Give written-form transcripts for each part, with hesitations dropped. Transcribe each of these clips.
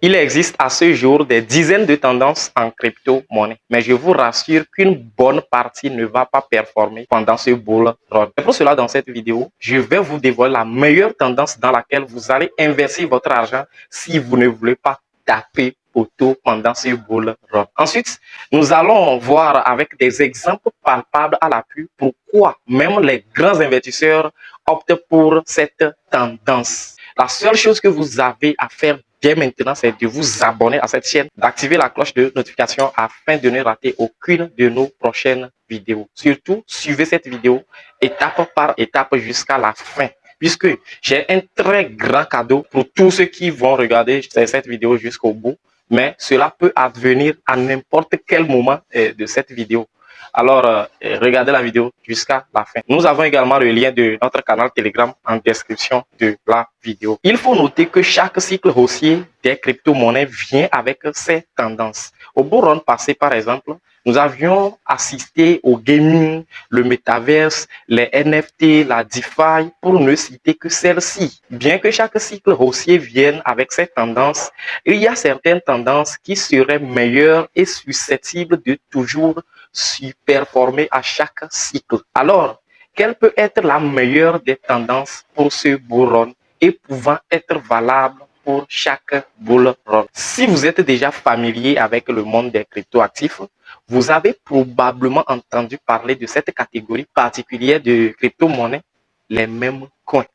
Il existe à ce jour des dizaines de tendances en crypto-monnaie, mais je vous rassure qu'une bonne partie ne va pas performer pendant ce bull run. C'est pour cela, dans cette vidéo, je vais vous dévoiler la meilleure tendance dans laquelle vous allez investir votre argent si vous ne voulez pas taper poteau pendant ce bull run. Ensuite, nous allons voir avec des exemples palpables à l'appui pourquoi même les grands investisseurs optent pour cette tendance. La seule chose que vous avez à faire dès maintenant, c'est de vous abonner à cette chaîne, d'activer la cloche de notification afin de ne rater aucune de nos prochaines vidéos. Surtout, suivez cette vidéo étape par étape jusqu'à la fin, puisque j'ai un très grand cadeau pour tous ceux qui vont regarder cette vidéo jusqu'au bout, mais cela peut advenir à n'importe quel moment de cette vidéo. Alors, regardez la vidéo jusqu'à la fin. Nous avons également le lien de notre canal Telegram en description de la vidéo. Il faut noter que chaque cycle haussier des crypto-monnaies vient avec ses tendances. Au bull run passé, par exemple, nous avions assisté au gaming, le metaverse, les NFT, la DeFi, pour ne citer que celle-ci. Bien que chaque cycle haussier vienne avec ses tendances, il y a certaines tendances qui seraient meilleures et susceptibles de toujours performer à chaque cycle. Alors, quelle peut être la meilleure des tendances pour ce bull run et pouvant être valable pour chaque bull run? Si vous êtes déjà familier avec le monde des crypto-actifs, vous avez probablement entendu parler de cette catégorie particulière de crypto-monnaies, les mêmes coins.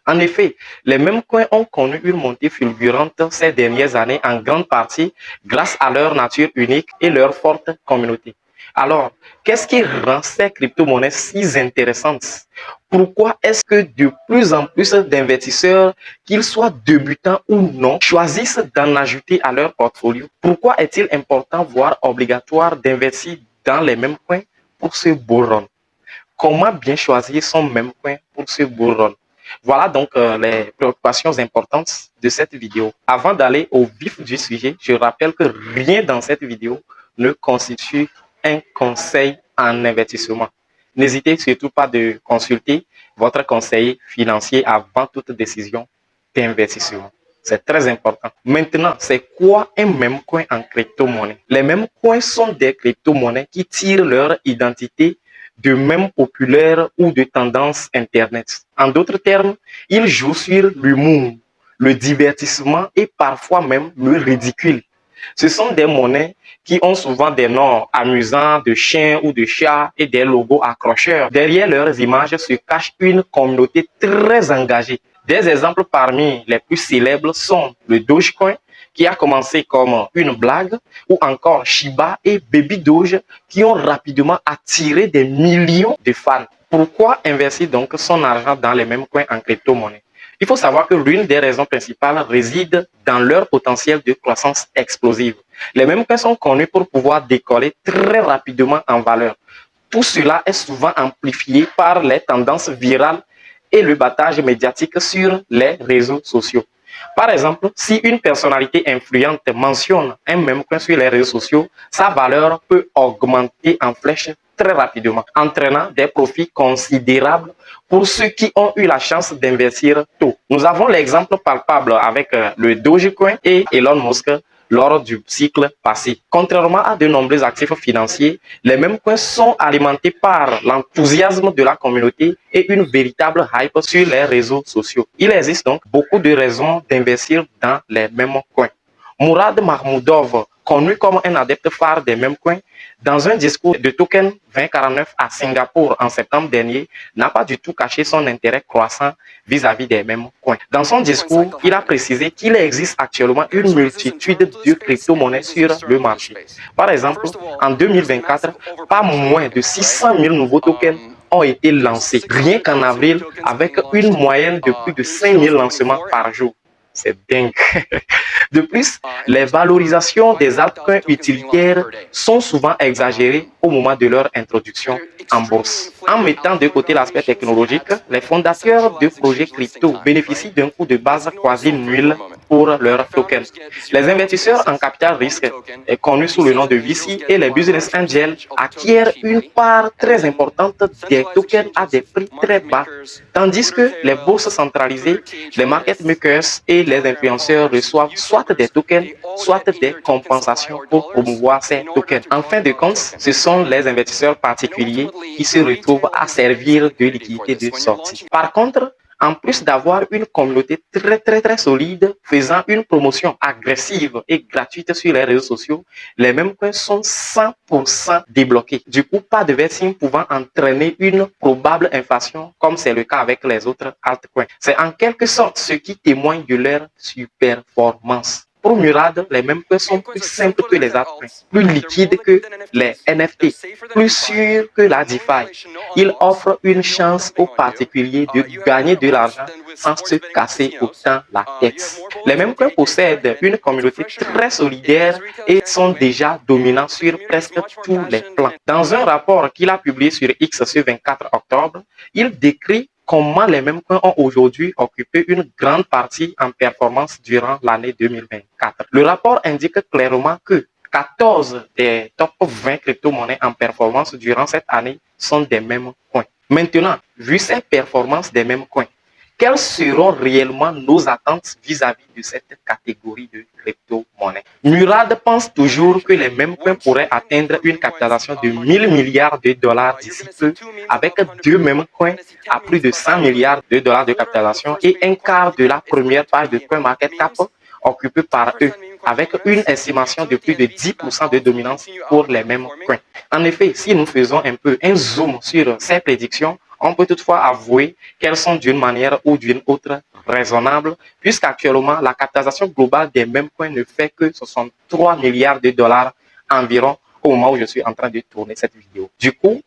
En effet, les mêmes coins ont connu une montée fulgurante ces dernières années en grande partie grâce à leur nature unique et leur forte communauté. Alors, qu'est-ce qui rend ces crypto-monnaies si intéressantes? Pourquoi est-ce que de plus en plus d'investisseurs, qu'ils soient débutants ou non, choisissent d'en ajouter à leur portfolio? Pourquoi est-il important, voire obligatoire, d'investir dans les mêmes coins pour ce bull run? Comment bien choisir son même coin pour ce bull run? Voilà donc les préoccupations importantes de cette vidéo. Avant d'aller au vif du sujet, je rappelle que rien dans cette vidéo ne constitue un conseil en investissement. N'hésitez surtout pas de consulter votre conseiller financier avant toute décision d'investissement. C'est très important. Maintenant, c'est quoi un même coin en crypto-monnaie? Les mêmes coins sont des crypto-monnaies qui tirent leur identité de mèmes populaires ou de tendances Internet. En d'autres termes, ils jouent sur l'humour, le divertissement et parfois même le ridicule. Ce sont des monnaies qui ont souvent des noms amusants de chiens ou de chats et des logos accrocheurs. Derrière leurs images se cache une communauté très engagée. Des exemples parmi les plus célèbres sont le Dogecoin, qui a commencé comme une blague, ou encore Shiba et Baby Doge, qui ont rapidement attiré des millions de fans. Pourquoi investir donc son argent dans les mêmes coins en crypto-monnaie? Il faut savoir que l'une des raisons principales réside dans leur potentiel de croissance explosive. Les mêmes coins sont connus pour pouvoir décoller très rapidement en valeur. Tout cela est souvent amplifié par les tendances virales et le battage médiatique sur les réseaux sociaux. Par exemple, si une personnalité influente mentionne un même coin sur les réseaux sociaux, sa valeur peut augmenter en flèche très rapidement, entraînant des profits considérables pour ceux qui ont eu la chance d'investir tôt. Nous avons l'exemple palpable avec le Dogecoin et Elon Musk lors du cycle passé. Contrairement à de nombreux actifs financiers, les mêmes coins sont alimentés par l'enthousiasme de la communauté et une véritable hype sur les réseaux sociaux. Il existe donc beaucoup de raisons d'investir dans les mêmes coins. Mourad Mahmoudov, connu comme un adepte phare des mêmes coins, dans un discours de Token 2049 à Singapour en septembre dernier, n'a pas du tout caché son intérêt croissant vis-à-vis des mêmes coins. Dans son discours, il a précisé qu'il existe actuellement une multitude de crypto-monnaies sur le marché. Par exemple, en 2024, pas moins de 600 000 nouveaux tokens ont été lancés, rien qu'en avril, avec une moyenne de plus de 5 000 lancements par jour. C'est dingue. De plus, les valorisations des altcoins utilitaires sont souvent exagérées au moment de leur introduction en bourse. En mettant de côté l'aspect technologique, les fondateurs de projets crypto bénéficient d'un coût de base quasi nul pour leurs tokens. Les investisseurs en capital risque, connus sous le nom de VC, et les business angels acquièrent une part très importante des tokens à des prix très bas, tandis que les bourses centralisées, les market makers et les influenceurs reçoivent soit des tokens, soit des compensations pour promouvoir ces tokens. En fin de compte, ce sont les investisseurs particuliers qui se retrouvent à servir de liquidité de sortie. Par contre, en plus d'avoir une communauté très solide faisant une promotion agressive et gratuite sur les réseaux sociaux, les mêmes coins sont 100% débloqués. Du coup, pas de vesting pouvant entraîner une probable inflation comme c'est le cas avec les autres altcoins. C'est en quelque sorte ce qui témoigne de leur surperformance. Pour Murad, les mêmes coins sont plus simples que les altcoins, plus liquides que les NFT, plus sûrs que la DeFi. Ils offrent une chance aux particuliers de gagner de l'argent sans se casser autant la tête. Les mêmes coins possèdent une communauté très solidaire et sont déjà dominants sur presque tous les plans. Dans un rapport qu'il a publié sur X ce 24 octobre, il décrit comment les mêmes coins ont aujourd'hui occupé une grande partie en performance durant l'année 2024. Le rapport indique clairement que 14 des top 20 crypto-monnaies en performance durant cette année sont des mêmes coins. Maintenant, vu ces performances des mêmes coins, quelles seront réellement nos attentes vis-à-vis de cette catégorie de crypto-monnaies? Murad pense toujours que les mêmes coins pourraient atteindre une capitalisation de 1000 milliards de dollars d'ici peu, avec deux mêmes coins à plus de 100 milliards de dollars de capitalisation et un quart de la première page de CoinMarketCap occupée par eux, avec une estimation de plus de 10% de dominance pour les mêmes coins. En effet, si nous faisons un peu un zoom sur ces prédictions, on peut toutefois avouer qu'elles sont d'une manière ou d'une autre raisonnables, puisqu'actuellement, la capitalisation globale des mêmes coins ne fait que 63 milliards de dollars environ au moment où je suis en train de tourner cette vidéo. Du coup,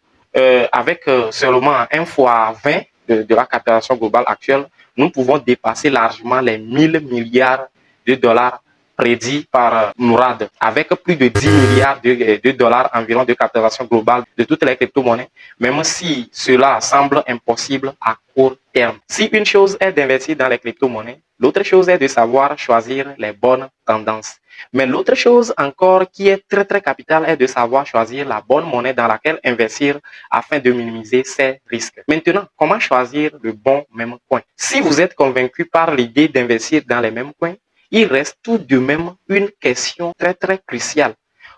avec seulement 1 fois 20 de la capitalisation globale actuelle, nous pouvons dépasser largement les 1000 milliards de dollars prédit par Murad, avec plus de 10 milliards de dollars environ de capitalisation globale de toutes les crypto-monnaies, même si cela semble impossible à court terme. Si une chose est d'investir dans les crypto-monnaies, l'autre chose est de savoir choisir les bonnes tendances. Mais l'autre chose encore qui est très capitale est de savoir choisir la bonne monnaie dans laquelle investir afin de minimiser ses risques. Maintenant, comment choisir le bon même coin? Si vous êtes convaincu par l'idée d'investir dans les mêmes coins, il reste tout de même une question très cruciale.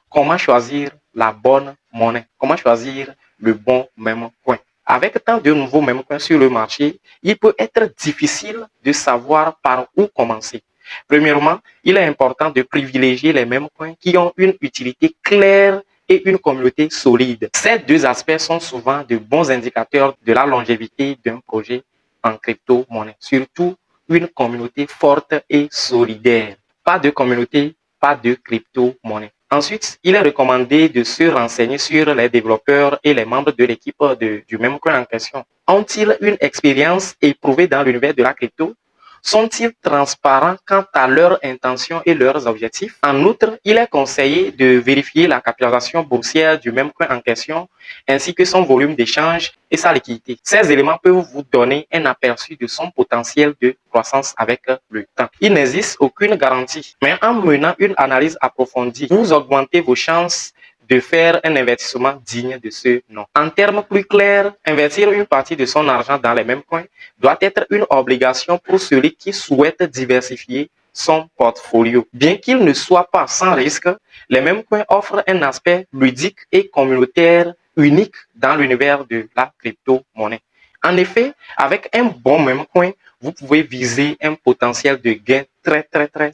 Comment choisir la bonne monnaie? Comment choisir le bon même coin? Avec tant de nouveaux mêmes coins sur le marché, il peut être difficile de savoir par où commencer. Premièrement, il est important de privilégier les mêmes coins qui ont une utilité claire et une communauté solide. Ces deux aspects sont souvent de bons indicateurs de la longévité d'un projet en crypto-monnaie, surtout une communauté forte et solidaire. Pas de communauté, pas de crypto-monnaie. Ensuite, il est recommandé de se renseigner sur les développeurs et les membres de l'équipe du même coin en question. Ont-ils une expérience éprouvée dans l'univers de la crypto? Sont-ils transparents quant à leurs intentions et leurs objectifs? En outre, il est conseillé de vérifier la capitalisation boursière du même coin en question, ainsi que son volume d'échange et sa liquidité. Ces éléments peuvent vous donner un aperçu de son potentiel de croissance avec le temps. Il n'existe aucune garantie, mais en menant une analyse approfondie, vous augmentez vos chances de faire un investissement digne de ce nom. En termes plus clairs, investir une partie de son argent dans les mêmes coins doit être une obligation pour celui qui souhaite diversifier son portfolio. Bien qu'il ne soit pas sans risque, les mêmes coins offrent un aspect ludique et communautaire unique dans l'univers de la crypto-monnaie. En effet, avec un bon même coin, vous pouvez viser un potentiel de gain très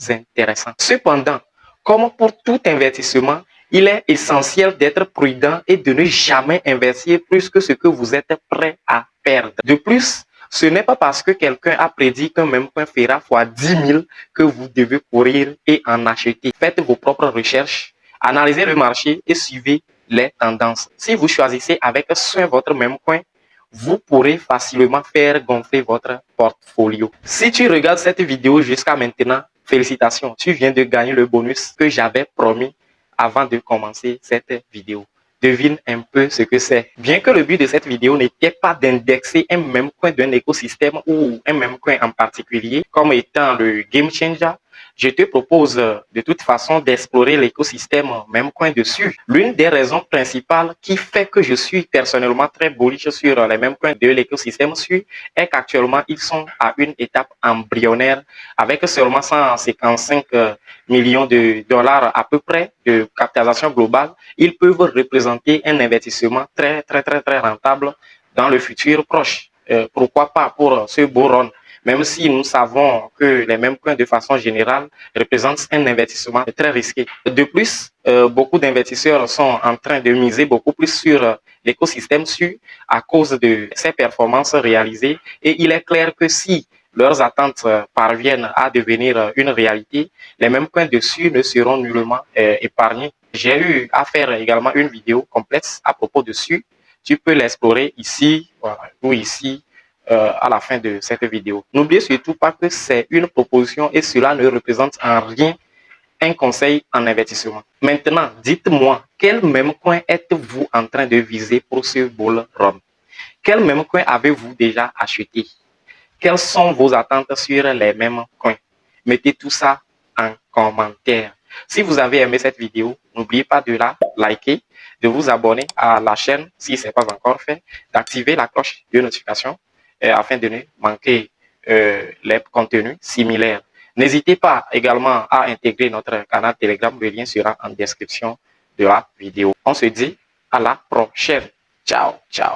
intéressant. Cependant, comme pour tout investissement, il est essentiel d'être prudent et de ne jamais investir plus que ce que vous êtes prêt à perdre. De plus, ce n'est pas parce que quelqu'un a prédit qu'un même coin fera fois 10 000 que vous devez courir et en acheter. Faites vos propres recherches, analysez le marché et suivez les tendances. Si vous choisissez avec soin votre même coin, vous pourrez facilement faire gonfler votre portfolio. Si tu regardes cette vidéo jusqu'à maintenant, félicitations, tu viens de gagner le bonus que j'avais promis avant de commencer cette vidéo. Devine un peu ce que c'est. Bien que le but de cette vidéo n'était pas d'indexer un même coin d'un écosystème ou un même coin en particulier comme étant le game changer, Je te propose de toute façon d'explorer l'écosystème Memcoin dessus. L'une des raisons principales qui fait que je suis personnellement très bullish sur les Memcoins de l'écosystème SUI est qu'actuellement ils sont à une étape embryonnaire avec seulement 155 millions de dollars à peu près de capitalisation globale. Ils peuvent représenter un investissement très rentable dans le futur proche. Pourquoi pas pour ce beau run, même si nous savons que les mêmes coins de façon générale représentent un investissement très risqué. De plus, beaucoup d'investisseurs sont en train de miser beaucoup plus sur l'écosystème SUI à cause de ses performances réalisées et il est clair que si leurs attentes parviennent à devenir une réalité, les mêmes coins dessus ne seront nullement épargnés. J'ai eu à faire également une vidéo complexe à propos dessus. Tu peux l'explorer ici voilà, ou ici à la fin de cette vidéo. N'oubliez surtout pas que c'est une proposition et cela ne représente en rien un conseil en investissement. Maintenant, dites-moi, quel même coin êtes-vous en train de viser pour ce bull run? Quel même coin avez-vous déjà acheté? Quelles sont vos attentes sur les mêmes coins? Mettez tout ça en commentaire. Si vous avez aimé cette vidéo, n'oubliez pas de la liker, de vous abonner à la chaîne si ce n'est pas encore fait, d'activer la cloche de notification afin de ne manquer les contenus similaires. N'hésitez pas également à intégrer notre canal Telegram, le lien sera en description de la vidéo. On se dit à la prochaine. Ciao, ciao.